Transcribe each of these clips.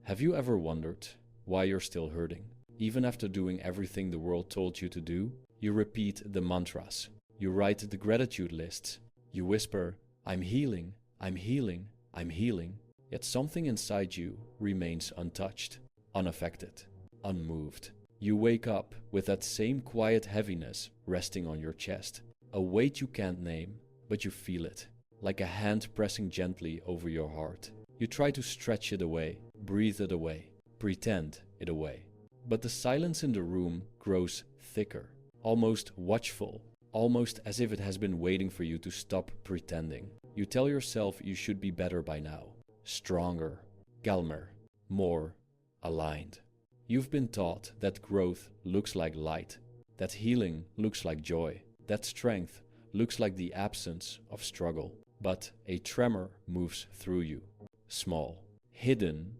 Have you ever wondered why you're still hurting? Even after doing everything the world told you to do, you repeat the mantras. You write the gratitude lists. You whisper, I'm healing, I'm healing, I'm healing. Yet something inside you remains untouched, unaffected, unmoved. You wake up with that same quiet heaviness resting on your chest. A weight you can't name, but you feel it, like a hand pressing gently over your heart. You try to stretch it away, breathe it away, pretend it away. But the silence in the room grows thicker, almost watchful, almost as if it has been waiting for you to stop pretending. You tell yourself you should be better by now, stronger, calmer, more aligned. You've been taught that growth looks like light, that healing looks like joy, that strength looks like the absence of struggle. But a tremor moves through you, small, hidden,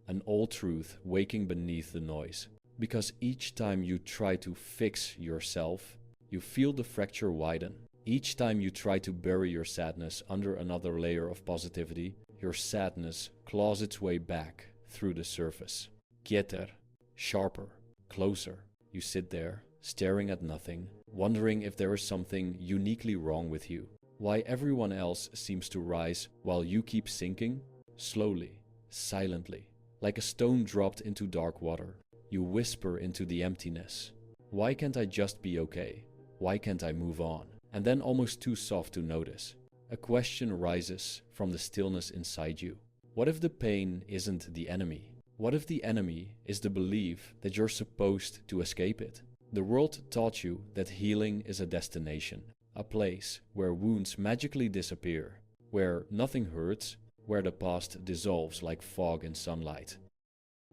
an old truth waking beneath the noise. Because each time you try to fix yourself, you feel the fracture widen. Each time you try to bury your sadness under another layer of positivity, your sadness claws its way back through the surface. Quieter, sharper, closer. You sit there, staring at nothing, wondering if there is something uniquely wrong with you. Why everyone else seems to rise while you keep sinking? Slowly, silently, like a stone dropped into dark water. You whisper into the emptiness. Why can't I just be okay? Why can't I move on? And then, almost too soft to notice, a question rises from the stillness inside you. What if the pain isn't the enemy? What if the enemy is the belief that you're supposed to escape it? The world taught you that healing is a destination, a place where wounds magically disappear, where nothing hurts, where the past dissolves like fog in sunlight.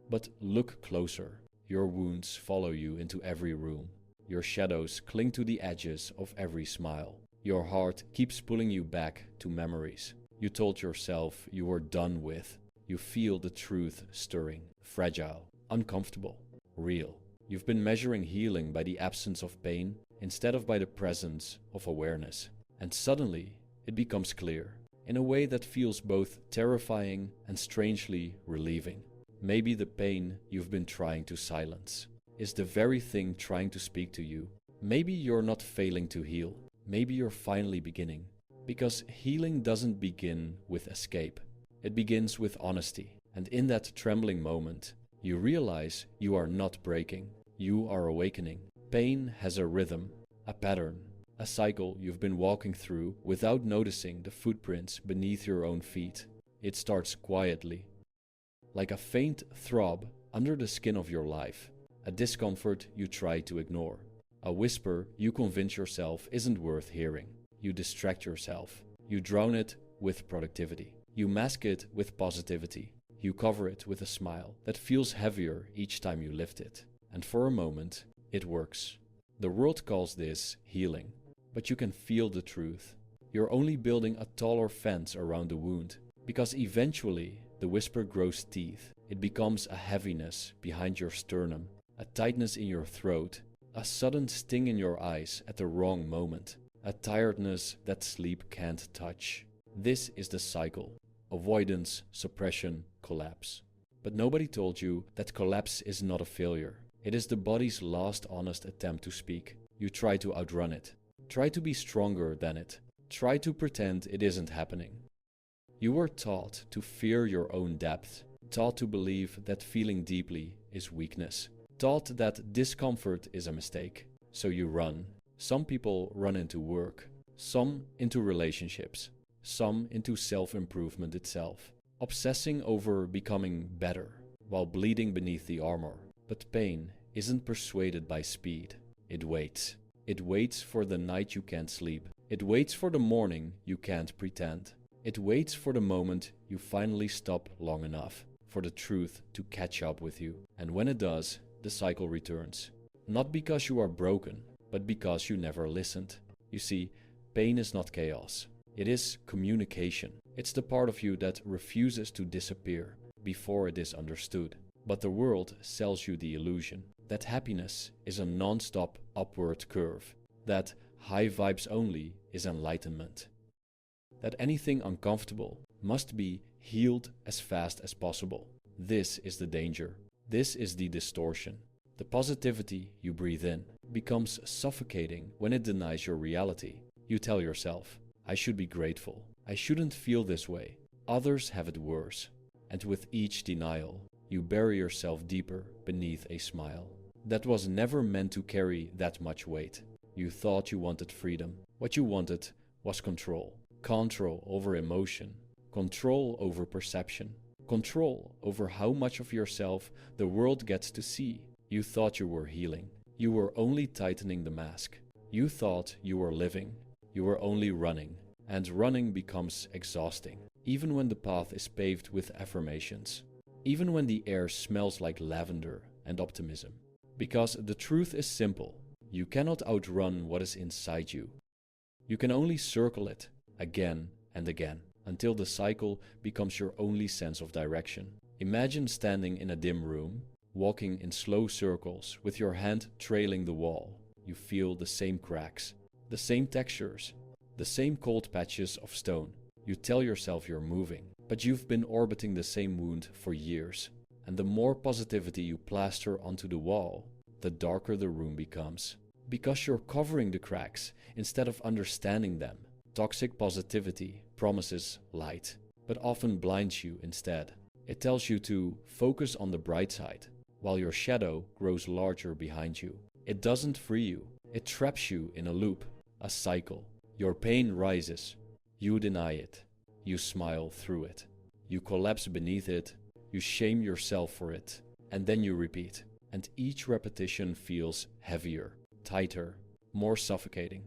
But look closer. Your wounds follow you into every room. Your shadows cling to the edges of every smile. Your heart keeps pulling you back to memories you told yourself you were done with. You feel the truth stirring, fragile, uncomfortable, real. You've been measuring healing by the absence of pain instead of by the presence of awareness. And suddenly, it becomes clear, in a way that feels both terrifying and strangely relieving. Maybe the pain you've been trying to silence is the very thing trying to speak to you. Maybe you're not failing to heal. Maybe you're finally beginning. Because healing doesn't begin with escape. It begins with honesty. And in that trembling moment, you realize you are not breaking. You are awakening. Pain has a rhythm, a pattern, a cycle you've been walking through without noticing the footprints beneath your own feet. It starts quietly, like a faint throb under the skin of your life, a discomfort you try to ignore, a whisper you convince yourself isn't worth hearing. You distract yourself. You drown it with productivity. You mask it with positivity. You cover it with a smile that feels heavier each time you lift it. And for a moment, it works. The world calls this healing, but you can feel the truth. You're only building a taller fence around the wound, because eventually the whisper grows teeth. It becomes a heaviness behind your sternum, a tightness in your throat, a sudden sting in your eyes at the wrong moment, a tiredness that sleep can't touch. This is the cycle. Avoidance, suppression, collapse. But nobody told you that collapse is not a failure. It is the body's last honest attempt to speak. You try to outrun it. Try to be stronger than it. Try to pretend it isn't happening. You were taught to fear your own depth, taught to believe that feeling deeply is weakness, taught that discomfort is a mistake. So you run. Some people run into work, some into relationships, some into self-improvement itself, obsessing over becoming better while bleeding beneath the armor. But pain isn't persuaded by speed. It waits. It waits for the night you can't sleep. It waits for the morning you can't pretend. It waits for the moment you finally stop long enough for the truth to catch up with you. And when it does, the cycle returns. Not because you are broken, but because you never listened. You see, pain is not chaos. It is communication. It's the part of you that refuses to disappear before it is understood. But the world sells you the illusion that happiness is a non-stop upward curve, that high vibes only is enlightenment, that anything uncomfortable must be healed as fast as possible. This is the danger. This is the distortion. The positivity you breathe in becomes suffocating when it denies your reality. You tell yourself, I should be grateful. I shouldn't feel this way. Others have it worse. And with each denial, you bury yourself deeper beneath a smile that was never meant to carry that much weight. You thought you wanted freedom. What you wanted was control. Control over emotion. Control over perception. Control over how much of yourself the world gets to see. You thought you were healing. You were only tightening the mask. You thought you were living. You were only running. And running becomes exhausting, even when the path is paved with affirmations. Even when the air smells like lavender and optimism. Because the truth is simple. You cannot outrun what is inside you. You can only circle it again and again until the cycle becomes your only sense of direction. Imagine standing in a dim room, walking in slow circles with your hand trailing the wall. You feel the same cracks, the same textures, the same cold patches of stone. You tell yourself you're moving, but you've been orbiting the same wound for years. And the more positivity you plaster onto the wall, the darker the room becomes. Because you're covering the cracks instead of understanding them. Toxic positivity promises light, but often blinds you instead. It tells you to focus on the bright side, while your shadow grows larger behind you. It doesn't free you. It traps you in a loop, a cycle. Your pain rises. You deny it. You smile through it. You collapse beneath it. You shame yourself for it. And then you repeat. And each repetition feels heavier, tighter, more suffocating.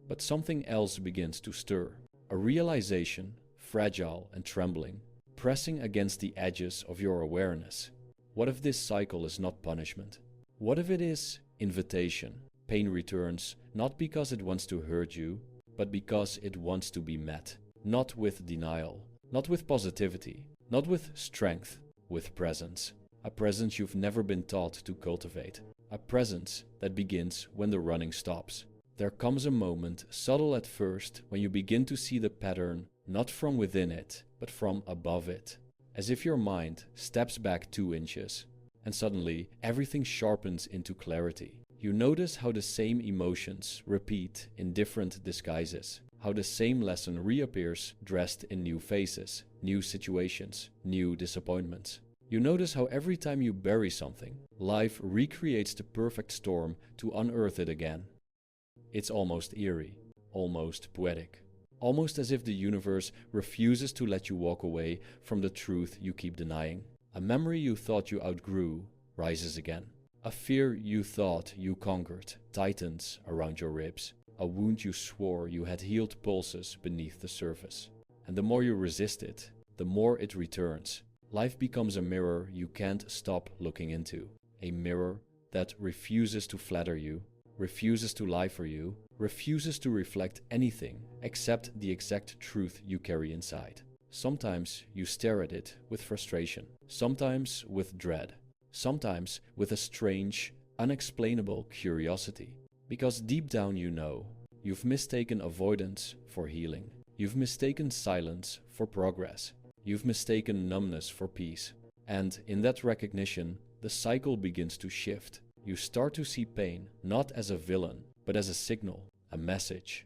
But something else begins to stir. A realization, fragile and trembling, pressing against the edges of your awareness. What if this cycle is not punishment? What if it is invitation? Pain returns not because it wants to hurt you, but because it wants to be met. Not with denial, not with positivity, not with strength, with presence. A presence you've never been taught to cultivate. A presence that begins when the running stops. There comes a moment, subtle at first, when you begin to see the pattern not from within it, but from above it. As if your mind steps back 2 inches, and suddenly everything sharpens into clarity. You notice how the same emotions repeat in different disguises, how the same lesson reappears dressed in new faces, new situations, new disappointments. You notice how every time you bury something, life recreates the perfect storm to unearth it again. It's almost eerie, almost poetic, almost as if the universe refuses to let you walk away from the truth you keep denying. A memory you thought you outgrew rises again. A fear you thought you conquered tightens around your ribs. A wound you swore you had healed pulses beneath the surface. And the more you resist it, the more it returns. Life becomes a mirror you can't stop looking into. A mirror that refuses to flatter you, refuses to lie for you, refuses to reflect anything except the exact truth you carry inside. Sometimes you stare at it with frustration, sometimes with dread, sometimes with a strange, unexplainable curiosity. Because deep down you know, you've mistaken avoidance for healing. You've mistaken silence for progress. You've mistaken numbness for peace. And in that recognition, the cycle begins to shift. You start to see pain not as a villain, but as a signal, a message.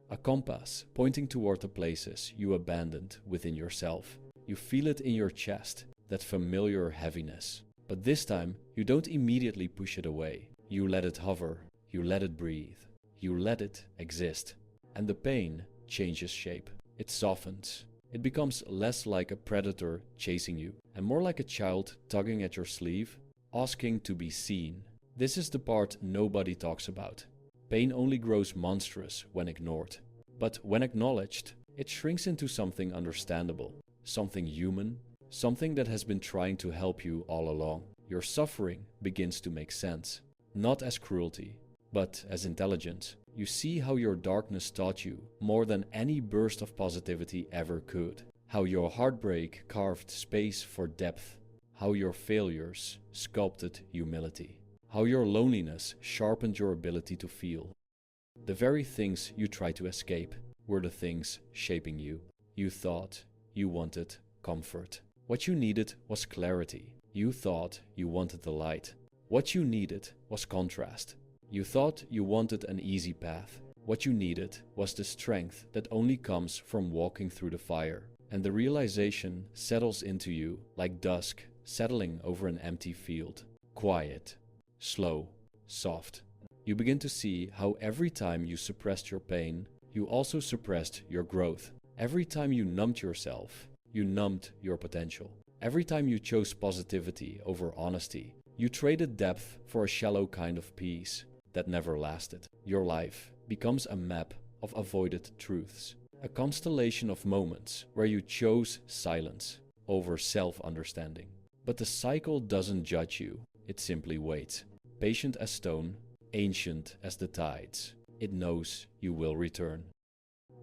A compass pointing toward the places you abandoned within yourself. You feel it in your chest, that familiar heaviness. But this time, you don't immediately push it away. You let it hover, you let it breathe, you let it exist. And the pain changes shape. It softens. It becomes less like a predator chasing you, and more like a child tugging at your sleeve, asking to be seen. This is the part nobody talks about. Pain only grows monstrous when ignored. But when acknowledged, it shrinks into something understandable, something human, something that has been trying to help you all along. Your suffering begins to make sense, not as cruelty, but as intelligence. You see how your darkness taught you more than any burst of positivity ever could. How your heartbreak carved space for depth. How your failures sculpted humility. How your loneliness sharpened your ability to feel. The very things you tried to escape were the things shaping you. You thought you wanted comfort. What you needed was clarity. You thought you wanted the light. What you needed was contrast. You thought you wanted an easy path. What you needed was the strength that only comes from walking through the fire. And the realization settles into you like dusk settling over an empty field. Quiet, slow, soft. You begin to see how every time you suppressed your pain, you also suppressed your growth. Every time you numbed yourself, you numbed your potential. Every time you chose positivity over honesty, you traded depth for a shallow kind of peace that never lasted. Your life becomes a map of avoided truths, a constellation of moments where you chose silence over self-understanding. But the cycle doesn't judge you, it simply waits. Patient as stone, ancient as the tides. It knows you will return.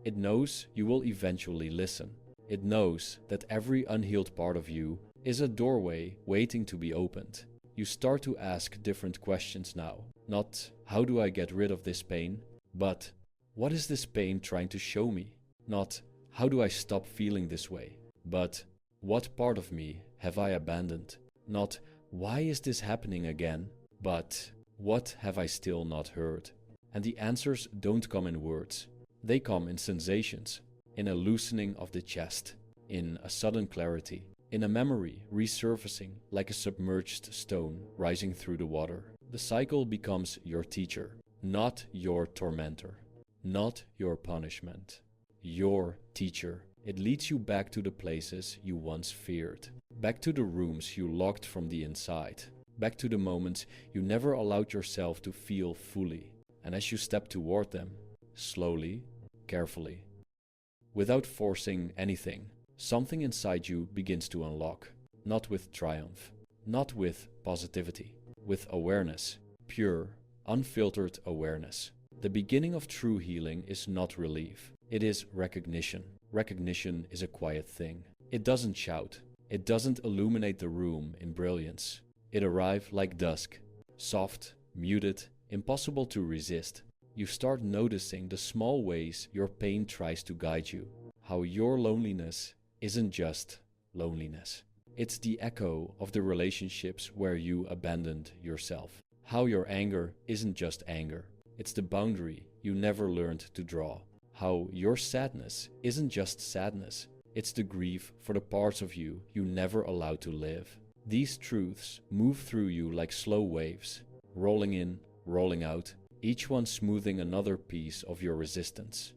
It knows you will eventually listen. It knows that every unhealed part of you is a doorway waiting to be opened. You start to ask different questions now. Not, how do I get rid of this pain? But, what is this pain trying to show me? Not, how do I stop feeling this way? But, what part of me have I abandoned? Not, why is this happening again? But, what have I still not heard? And the answers don't come in words. They come in sensations, in a loosening of the chest, in a sudden clarity, in a memory resurfacing like a submerged stone rising through the water. The cycle becomes your teacher, not your tormentor, not your punishment. Your teacher. It leads you back to the places you once feared, back to the rooms you locked from the inside, back to the moments you never allowed yourself to feel fully. And as you step toward them, slowly, carefully, without forcing anything, something inside you begins to unlock, not with triumph, not with positivity, with awareness, pure, unfiltered awareness. The beginning of true healing is not relief, it is recognition. Recognition is a quiet thing. It doesn't shout, it doesn't illuminate the room in brilliance. It arrives like dusk, soft, muted, impossible to resist. You start noticing the small ways your pain tries to guide you, how your loneliness isn't just loneliness. It's the echo of the relationships where you abandoned yourself. How your anger isn't just anger. It's the boundary you never learned to draw. How your sadness isn't just sadness. It's the grief for the parts of you you never allowed to live. These truths move through you like slow waves, rolling in, rolling out, each one smoothing another piece of your resistance.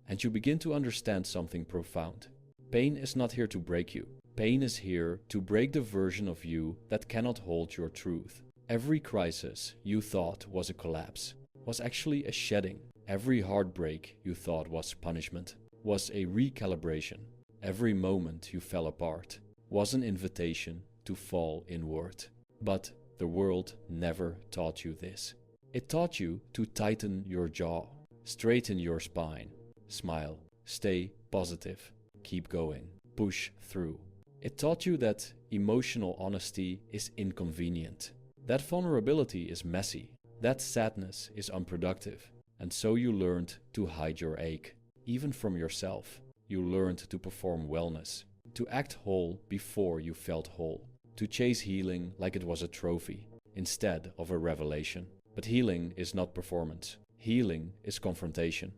And you begin to understand something profound. Pain is not here to break you. Pain is here to break the version of you that cannot hold your truth. Every crisis you thought was a collapse was actually a shedding. Every heartbreak you thought was punishment was a recalibration. Every moment you fell apart was an invitation to fall inward. But the world never taught you this. It taught you to tighten your jaw, straighten your spine, smile, stay positive, keep going, push through. It taught you that emotional honesty is inconvenient, that vulnerability is messy, that sadness is unproductive. And so you learned to hide your ache, even from yourself. You learned to perform wellness, to act whole before you felt whole, to chase healing like it was a trophy, instead of a revelation. But healing is not performance. Healing is confrontation.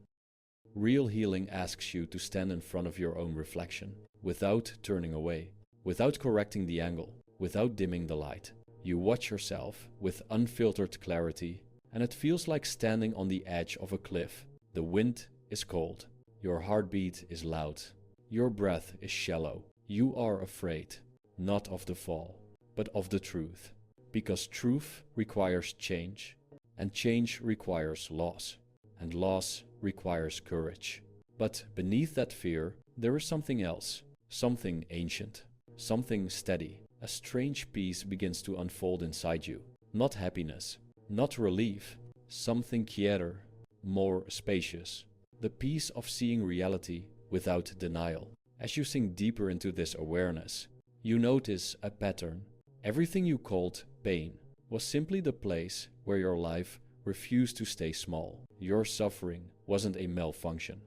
Real healing asks you to stand in front of your own reflection, without turning away, without correcting the angle, without dimming the light. You watch yourself with unfiltered clarity, and it feels like standing on the edge of a cliff. The wind is cold. Your heartbeat is loud. Your breath is shallow. You are afraid, not of the fall, but of the truth. Because truth requires change, and change requires loss, and loss requires courage. But beneath that fear, there is something else, something ancient, something steady. A strange peace begins to unfold inside you. Not happiness, not relief, something quieter, more spacious. The peace of seeing reality without denial. As you sink deeper into this awareness, you notice a pattern. Everything you called pain was simply the place where your life refused to stay small. Your suffering wasn't a malfunction.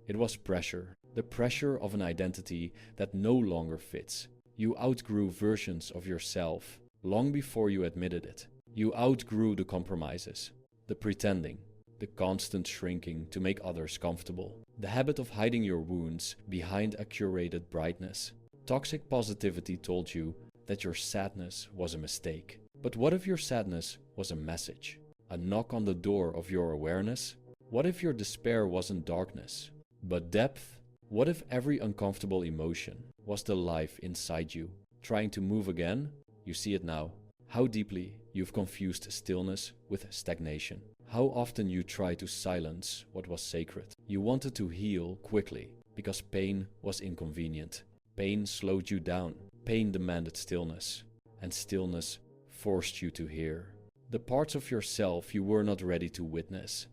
It was pressure, the pressure of an identity that no longer fits. You outgrew versions of yourself long before you admitted it. You outgrew the compromises, the pretending, the constant shrinking to make others comfortable, the habit of hiding your wounds behind a curated brightness. Toxic positivity told you that your sadness was a mistake. But what if your sadness was a message? A knock on the door of your awareness? What if your despair wasn't darkness, but depth? What if every uncomfortable emotion was the life inside you, trying to move again? You see it now. How deeply you've confused stillness with stagnation. How often you tried to silence what was sacred. You wanted to heal quickly because pain was inconvenient. Pain slowed you down. Pain demanded stillness, and stillness forced you to hear the parts of yourself you were not ready to witness.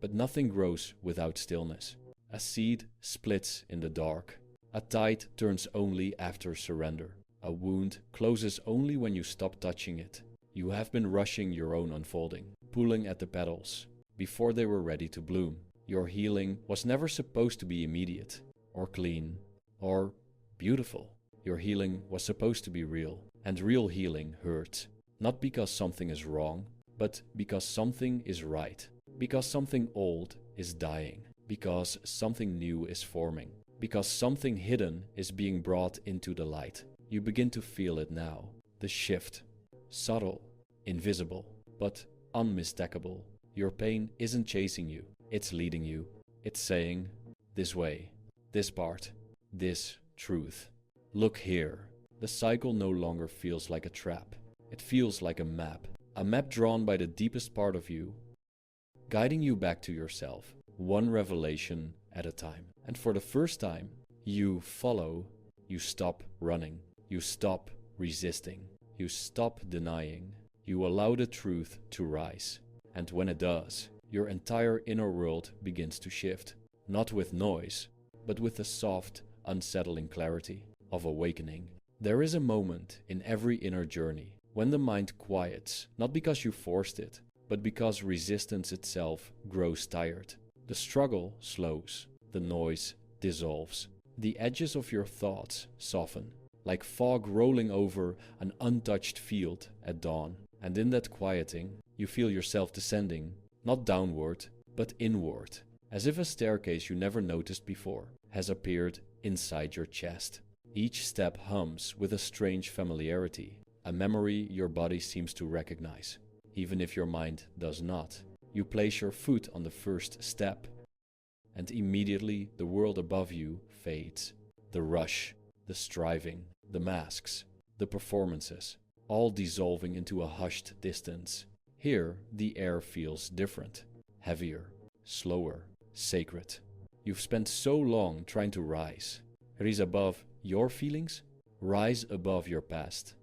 But nothing grows without stillness. A seed splits in the dark. A tide turns only after surrender. A wound closes only when you stop touching it. You have been rushing your own unfolding, pulling at the petals before they were ready to bloom. Your healing was never supposed to be immediate, or clean, or beautiful. Your healing was supposed to be real, and real healing hurts. Not because something is wrong, but because something is right. Because something old is dying. Because something new is forming. Because something hidden is being brought into the light. You begin to feel it now. The shift. Subtle, invisible, but unmistakable. Your pain isn't chasing you. It's leading you. It's saying, this way, this part, this truth. Look here. The cycle no longer feels like a trap. It feels like a map drawn by the deepest part of you, guiding you back to yourself, one revelation at a time. And for the first time, you follow, you stop running, you stop resisting, you stop denying, you allow the truth to rise. And when it does, your entire inner world begins to shift, not with noise, but with the soft, unsettling clarity of awakening. There is a moment in every inner journey when the mind quiets, not because you forced it, but because resistance itself grows tired. The struggle slows, the noise dissolves, the edges of your thoughts soften, like fog rolling over an untouched field at dawn. And in that quieting, you feel yourself descending, not downward, but inward, as if a staircase you never noticed before has appeared inside your chest. Each step hums with a strange familiarity, a memory your body seems to recognize, even if your mind does not. You place your foot on the first step, and immediately the world above you fades. The rush, the striving, the masks, the performances, all dissolving into a hushed distance. Here, the air feels different, heavier, slower, sacred. You've spent so long trying to rise. Rise above your feelings, rise above your past.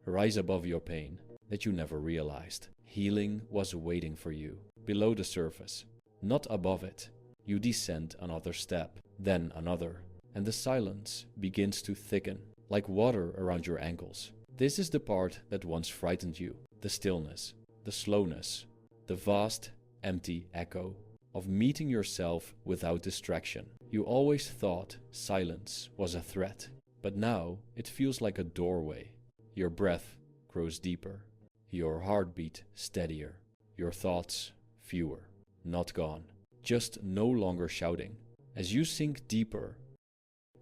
Rise above your pain that you never realized. Healing was waiting for you, below the surface, not above it. You descend another step, then another, and the silence begins to thicken, like water around your ankles. This is the part that once frightened you, the stillness, the slowness, the vast, empty echo of meeting yourself without distraction. You always thought silence was a threat, but now it feels like a doorway. Your breath grows deeper, your heartbeat steadier, your thoughts fewer, not gone, just no longer shouting. As you sink deeper,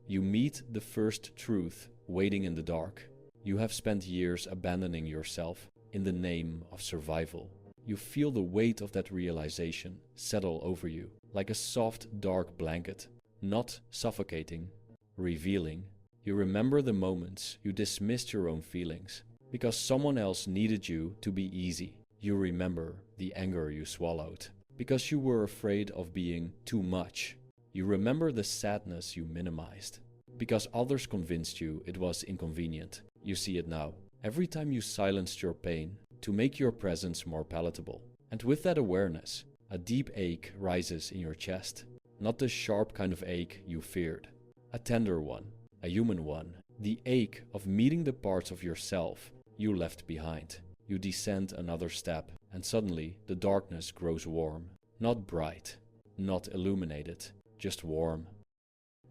you meet the first truth waiting in the dark. You have spent years abandoning yourself in the name of survival. You feel the weight of that realization settle over you, like a soft, dark blanket, not suffocating, revealing. You remember the moments you dismissed your own feelings because someone else needed you to be easy. You remember the anger you swallowed because you were afraid of being too much. You remember the sadness you minimized because others convinced you it was inconvenient. You see it now. Every time you silenced your pain to make your presence more palatable. And with that awareness, a deep ache rises in your chest. Not the sharp kind of ache you feared. A tender one. A human one, the ache of meeting the parts of yourself you left behind. You descend another step, and suddenly the darkness grows warm. Not bright, not illuminated, just warm.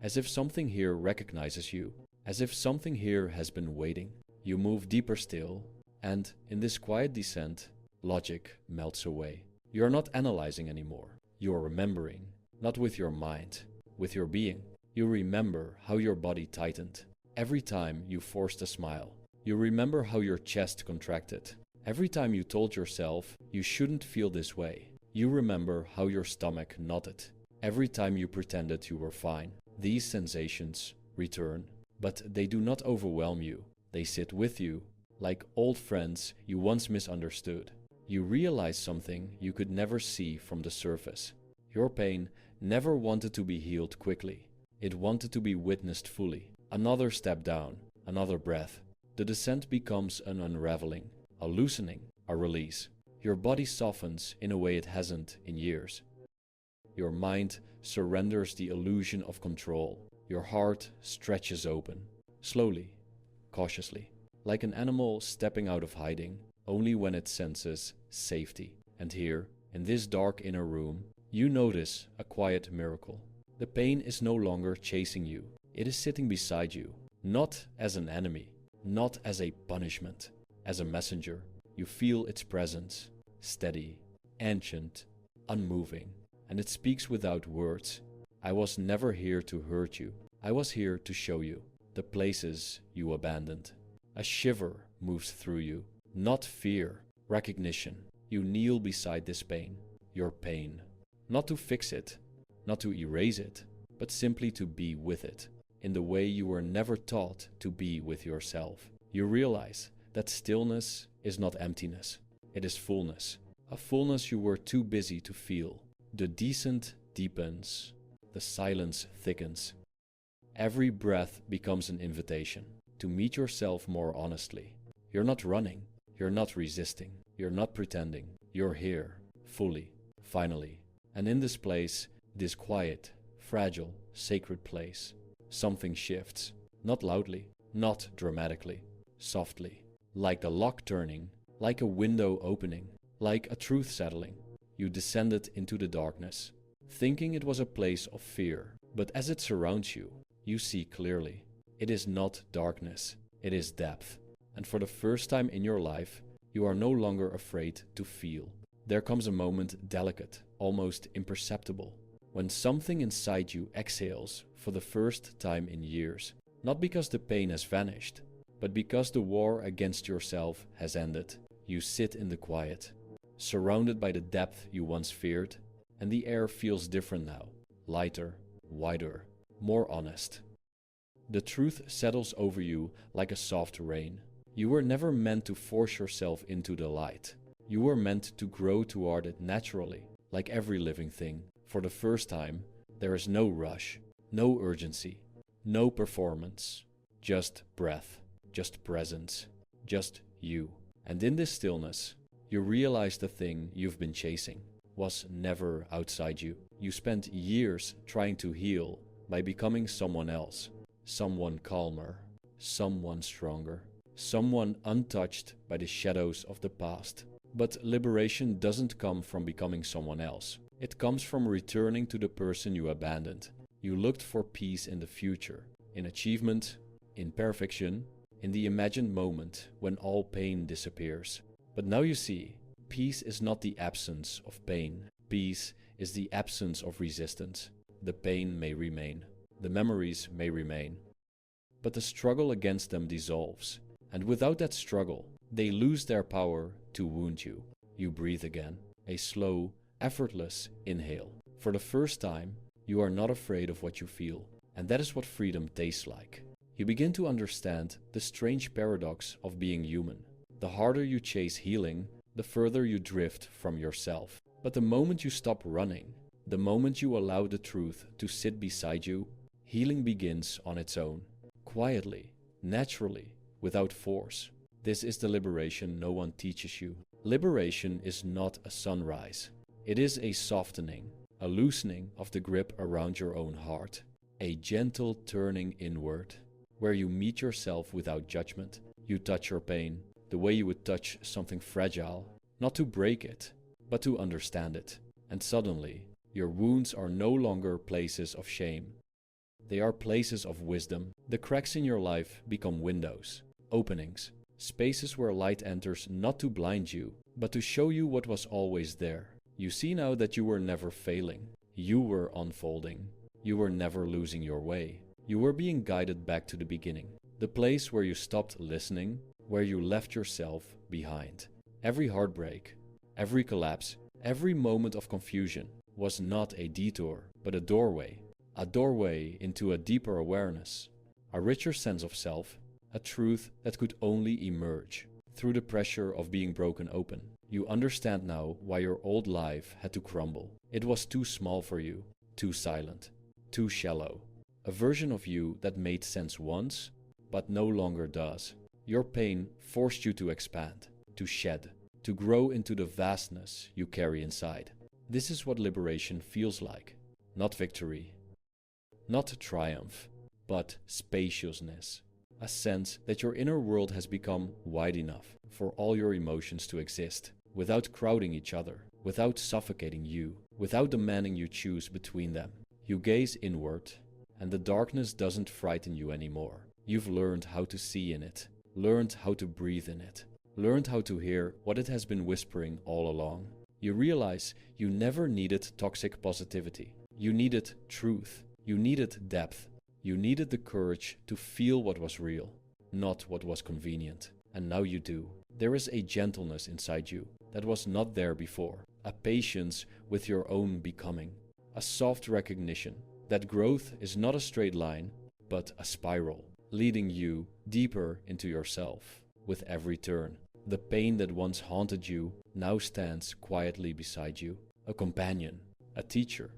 as if something here recognizes you, as if something here has been waiting. You move deeper still, and in this quiet descent, logic melts away. You are not analyzing anymore. You are remembering, not with your mind, with your being. You remember how your body tightened every time you forced a smile. You remember how your chest contracted every time you told yourself you shouldn't feel this way. You remember how your stomach knotted every time you pretended you were fine. These sensations return, but they do not overwhelm you. They sit with you, like old friends you once misunderstood. You realize something you could never see from the surface. Your pain never wanted to be healed quickly. It wanted to be witnessed fully. Another step down, another breath. The descent becomes an unraveling, a loosening, a release. Your body softens in a way it hasn't in years. Your mind surrenders the illusion of control. Your heart stretches open, slowly, cautiously, like an animal stepping out of hiding, only when it senses safety. And here, in this dark inner room, you notice a quiet miracle. The pain is no longer chasing you. It is sitting beside you, not as an enemy, not as a punishment, as a messenger. You feel its presence, steady, ancient, unmoving, and it speaks without words. I was never here to hurt you. I was here to show you the places you abandoned. A shiver moves through you, not fear, recognition. You kneel beside this pain, your pain, not to fix it, not to erase it, but simply to be with it, in the way you were never taught to be with yourself. You realize that stillness is not emptiness, it is fullness, a fullness you were too busy to feel. The descent deepens, the silence thickens. Every breath becomes an invitation to meet yourself more honestly. You're not running, you're not resisting, you're not pretending. You're here, fully, finally. And in this place, this quiet, fragile, sacred place, something shifts. Not loudly, not dramatically, softly. Like the lock turning, like a window opening, like a truth settling. You descended into the darkness, thinking it was a place of fear. But as it surrounds you, you see clearly. It is not darkness, it is depth. And for the first time in your life, you are no longer afraid to feel. There comes a moment delicate, almost imperceptible, when something inside you exhales for the first time in years. Not because the pain has vanished, but because the war against yourself has ended. You sit in the quiet, surrounded by the depth you once feared, and the air feels different now, lighter, wider, more honest. The truth settles over you like a soft rain. You were never meant to force yourself into the light. You were meant to grow toward it naturally, like every living thing. For the first time, there is no rush, no urgency, no performance, just breath, just presence, just you. And in this stillness, you realize the thing you've been chasing was never outside you. You spent years trying to heal by becoming someone else, someone calmer, someone stronger, someone untouched by the shadows of the past. But liberation doesn't come from becoming someone else. It comes from returning to the person you abandoned. You looked for peace in the future, in achievement, in perfection, in the imagined moment when all pain disappears. But now you see, peace is not the absence of pain. Peace is the absence of resistance. The pain may remain. The memories may remain. But the struggle against them dissolves. And without that struggle, they lose their power to wound you. You breathe again, a slow, effortless inhale. For the first time, you are not afraid of what you feel. And that is what freedom tastes like. You begin to understand the strange paradox of being human. The harder you chase healing, the further you drift from yourself. But the moment you stop running, the moment you allow the truth to sit beside you, healing begins on its own, quietly, naturally, without force. This is the liberation no one teaches you. Liberation is not a sunrise. It is a softening, a loosening of the grip around your own heart, a gentle turning inward, where you meet yourself without judgment. You touch your pain the way you would touch something fragile, not to break it, but to understand it. And suddenly, your wounds are no longer places of shame. They are places of wisdom. The cracks in your life become windows, openings, spaces where light enters not to blind you, but to show you what was always there. You see now that you were never failing. You were unfolding. You were never losing your way. You were being guided back to the beginning, the place where you stopped listening, where you left yourself behind. Every heartbreak, every collapse, every moment of confusion was not a detour, but a doorway into a deeper awareness, a richer sense of self, a truth that could only emerge through the pressure of being broken open. You understand now why your old life had to crumble. It was too small for you, too silent, too shallow. A version of you that made sense once, but no longer does. Your pain forced you to expand, to shed, to grow into the vastness you carry inside. This is what liberation feels like. Not victory, not triumph, but spaciousness. A sense that your inner world has become wide enough for all your emotions to exist, without crowding each other, without suffocating you, without demanding you choose between them. You gaze inward, and the darkness doesn't frighten you anymore. You've learned how to see in it, learned how to breathe in it, learned how to hear what it has been whispering all along. You realize you never needed toxic positivity. You needed truth. You needed depth. You needed the courage to feel what was real, not what was convenient. And now you do. There is a gentleness inside you that was not there before, a patience with your own becoming, a soft recognition that growth is not a straight line, but a spiral, leading you deeper into yourself with every turn. The pain that once haunted you now stands quietly beside you, a companion, a teacher,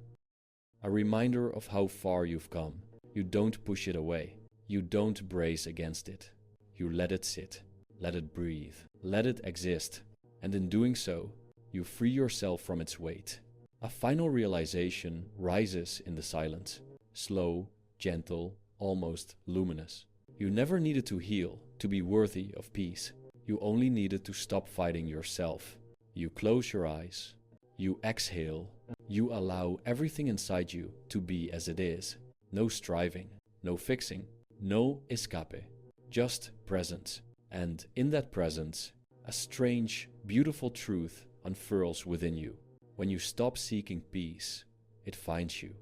a reminder of how far you've come. You don't push it away. You don't brace against it. You let it sit, let it breathe, let it exist. And in doing so, you free yourself from its weight. A final realization rises in the silence, slow, gentle, almost luminous. You never needed to heal to be worthy of peace. You only needed to stop fighting yourself. You close your eyes, you exhale, you allow everything inside you to be as it is. No striving, no fixing, no escape, just presence. And in that presence, a strange, beautiful truth unfurls within you. When you stop seeking peace, it finds you.